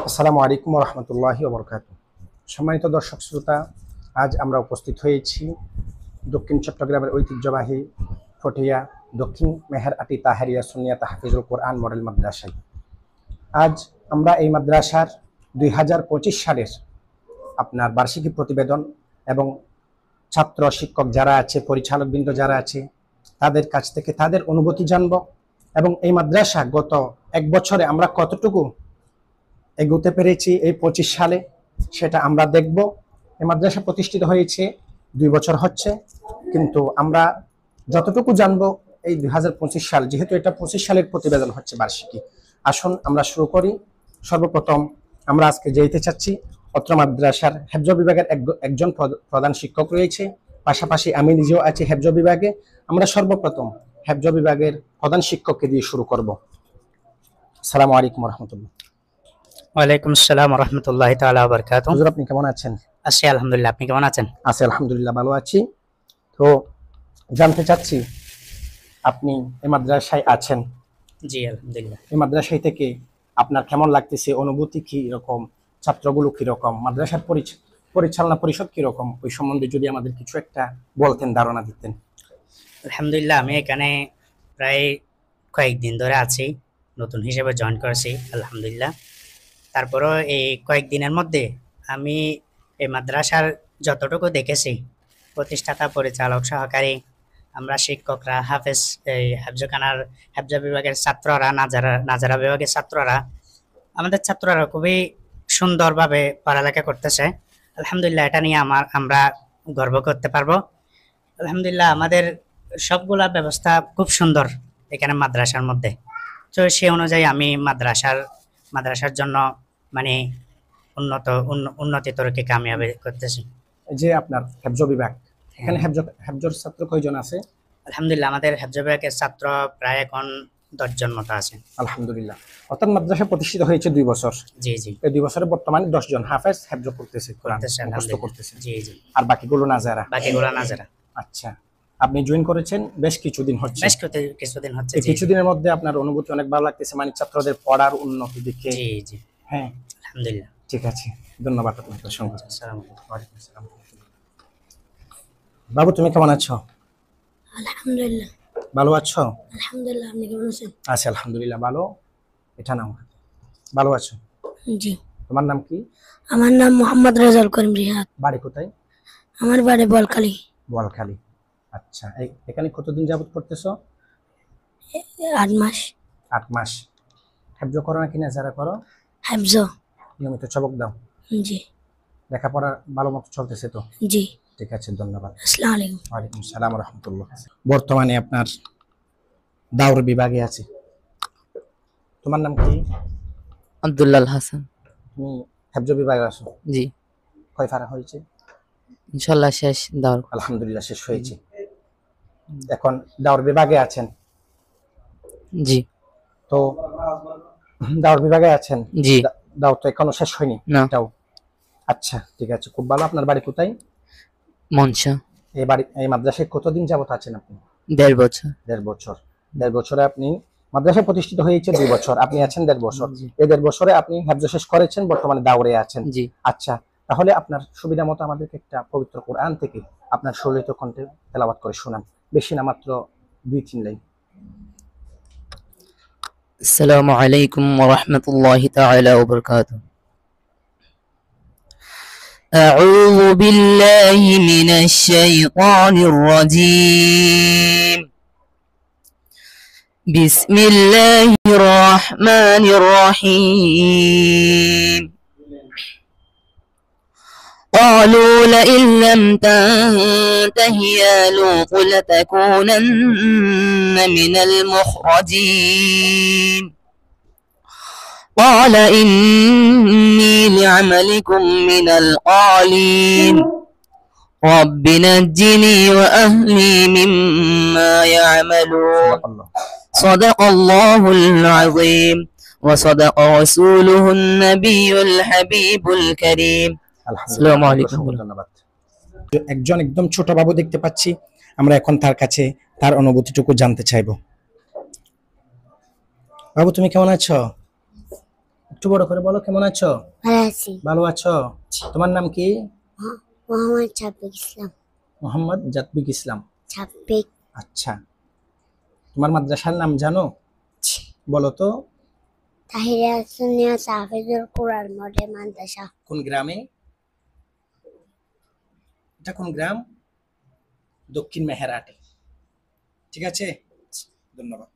আসসালামু আলাইকুম ওয়া রাহমাতুল্লাহি ওয়া বারাকাতুহু। সম্মানিত দর্শক শ্রোতা, আজ আমরা উপস্থিত হয়েছি দক্ষিণ চট্টগ্রামের ঐতিহ্যবাহী ফটিয়া দক্ষিণ মেহেরআটি তাহেরিয়া সুন্নিয়া তাহফিজুল কোরআন মডেল মাদ্রাসায়। আজ আমরা এই মাদ্রাসার 2025 সালের আপনার বার্ষিকী প্রতিবেদন এবং ছাত্র শিক্ষক যারা আছে, পরিচালকবৃন্দ যারা আছে, তাদের কাছ থেকে তাদের অনুভূতি জানব এবং এই মাদ্রাসা গত এক বছরে আমরা কতটুকু এগোতে পেরেছি এই 25 সালে সেটা আমরা দেখব। এই মাদ্রাসা প্রতিষ্ঠিত হয়েছে 2 বছর হচ্ছে, কিন্তু আমরা যতটুকু জানবো এই 2025 সাল, যেহেতু এটা 25 সালের প্রতিবেদন হচ্ছে বার্ষিকী। আসুন আমরা শুরু করি। সর্বপ্রথম আমরা আজকে যেতে চাচ্ছি অত্র মাদ্রাসার হেফজ বিভাগের একজন প্রধান শিক্ষক রয়েছে, পাশাপাশি আমি নিজেও আছি হেফজ বিভাগে। আমরা সর্বপ্রথম হেফজ বিভাগের প্রধান শিক্ষককে দিয়ে শুরু করব। আসসালামু আলাইকুম ওয়া রাহমাতুল্লাহ। ওয়ালাইকুম আসসালাম ওয়া রাহমাতুল্লাহি তাআলা ওয়া বারাকাতুহু। হুজুর, আপনি কেমন আছেন? আছি আলহামদুলিল্লাহ, আপনি কেমন আছেন? আছি আলহামদুলিল্লাহ, ভালো আছি। তো জানতে চাচ্ছি আপনি এই মাদ্রাসায় আছেন, জি আলহামদুলিল্লাহ। এই মাদ্রাসায় থেকে আপনার কেমন লাগতেছে, অনুভূতি কি রকম, ছাত্রগুলো কি রকম, মাদ্রাসার পরিচালনা পরিষদ কি রকম, ওই সম্বন্ধে যদি আমাদের কিছু একটা বলতেন, ধারণা দিতেন। আলহামদুলিল্লাহ, আমি এখানে প্রায় কয়েকদিন ধরে আছি, নতুন হিসেবে জয়েন করেছি আলহামদুলিল্লাহ। তারপরও এই কয়েকদিনের মধ্যে আমি এই মাদ্রাসার যতটুকু দেখেছি, প্রতিষ্ঠাতা, পরিচালক, সহকারী, আমরা শিক্ষকরা, হেফজ বিভাগের ছাত্ররা, নাজারা বিভাগের ছাত্ররা, আমাদের ছাত্ররা খুবই সুন্দরভাবে পড়ালেখা করতেছে আলহামদুলিল্লাহ। এটা নিয়ে আমরা গর্ব করতে পারবো আলহামদুলিল্লাহ। আমাদের সবগুলা ব্যবস্থা খুব সুন্দর এখানে মাদ্রাসার মধ্যে। তো সেই অনুযায়ী আমি মাদ্রাসার জন্য মানে উন্নতি তরকে কামিয়াবি করতেছি। এই যে আপনার হেফজ বিভাগ, এখানে হেফজর ছাত্র কয়জন আছে? আলহামদুলিল্লাহ, আমাদের হেফজ বিভাগের ছাত্র প্রায় এখন 10 জন মতো আছে আলহামদুলিল্লাহ। অর্থাৎ মাদ্রাসা প্রতিষ্ঠিত হয়েছে 2 বছর। জি জি। এই 2 বছরে বর্তমানে 10 জন হাফেজ হেফজ করতেছে, কোরআন মুখস্থ আলহামদুলিল্লাহ। করতেছে। জি জি। আর বাকিগুলো নাজারা। নাজারা। আচ্ছা, আপনি জয়েন করেছেন বেশ কিছুদিন হচ্ছে। কিছুদিন হচ্ছে। এই কিছুদিনের মধ্যে আপনার অনুভূতি অনেক ভালো লাগতেছে, মানে ছাত্রদের পড়ার উন্নতি দেখে। জি জি। হ্যাঁ, আলহামদুলিল্লাহ। ঠিক আছে, ধন্যবাদ আপনাকে অসংখ্য। আসসালামু আলাইকুম। ওয়ালাইকুম আসসালাম। বাবু, তুমি কেমন আছো? আলহামদুলিল্লাহ। ভালো আছো? আলহামদুলিল্লাহ, আপনি কেমন আছেন? আছি আলহামদুলিল্লাহ, ভালো। এটা নাও, ভালো আছো? জি। তোমার নাম কি? আমার নাম মোহাম্মদ রেজাউল করিম রিহাদ। বাড়ি কোথায়? আমার বাড়ি বলখালী। বোয়ালখালী। আচ্ছা, এখানে কতদিন যাবত করতেছো? 8 মাস। 8 মাস। হেফজ করো নাকি নাজারা করো? হেফজ। নিয়মিত সবক দাও? জি। লেখাপড়া ভালো মতো চলতেছে তো? জি। ঠিক আছে, ধন্যবাদ। আসসালামু আলাইকুম। ওয়ালাইকুম আসসালাম ওয়া রাহমাতুল্লাহ। বর্তমানে আপনার দাওর বিভাগে আছে, তোমার নাম কি? আব্দুল্লাহ হাসান। তুমি হেফজ বিভাগে আছো? জি। কয় ফারা হয়েছে? ইনশাআল্লাহ শেষ দাওর। আলহামদুলিল্লাহ, শেষ হয়েছে। এখন দাওর বিভাগে আছেন? জি। তো দাওর বিভাগে আছেন? জি। দাও তো এখনো শেষ হয়নি না। এটাও? আচ্ছা, ঠিক আছে, খুব ভালো। আপনার বাড়ি কোথায়? মনসা। এই মাদ্রাসায় কতদিন যাবত আছেন আপনি? 1.5 বছর। 1.5 বছর। 1.5 বছরে আপনি মাদ্রাসা প্রতিষ্ঠিত হয়েছে 2 বছর, আপনি আছেন 1.5 বছর। এই 1.5 বছরে আপনি হেফজ শেষ করেছেন, বর্তমানে দাওরে আছেন। জি। আচ্ছা, তাহলে আপনার সুবিধা মতো আমাদেরকে একটা পবিত্র কোরআন থেকে আপনার সলিত কণ্ঠে তেলাওয়াত করে শোনান, বেশি না, মাত্র 2-3 লাইন। আসসালামু আলাইকুম ওয়া রাহমাতুল্লাহি তাআলা ওয়া বারাকাতুহু। أعوذ بالله من الشيطان الرجيم. بسم الله الرحمن الرحيم. قالوا لئن لم تنته يا لوط لتكونن من المخرجين. قال إني لعملكم من القالين. رب نجني وأهلي مما يعملون. صدق الله العظيم وصدق رسوله النبي الحبيب الكريم. আসসালামু আলাইকুম। ধন্যবাদ। একজন একদম ছোট বাবু দেখতে পাচ্ছি, আমরা এখন তার কাছে তার অনুভূতিটুকু জানতে চাইবো। বাবু, তুমি কেমন আছো? একটু বড় করে বলো, কেমন আছো? ভালো আছি। ভালো আছো? তোমার নাম কি? মোহাম্মদ ছাব্বিক ইসলাম। মোহাম্মদ জাতবিক ইসলাম। ছাব্বিক। আচ্ছা, তোমার মাদ্রাসার নাম জানো? বলো তো। তাহিরিয়া সুন্নিয়া তাহফিজুল কুরআন মডেল মাদ্রাসা। কোন গ্রামে? এটা কোন গ্রাম? দক্ষিণ মেহেরহাটে। ঠিক আছে, ধন্যবাদ।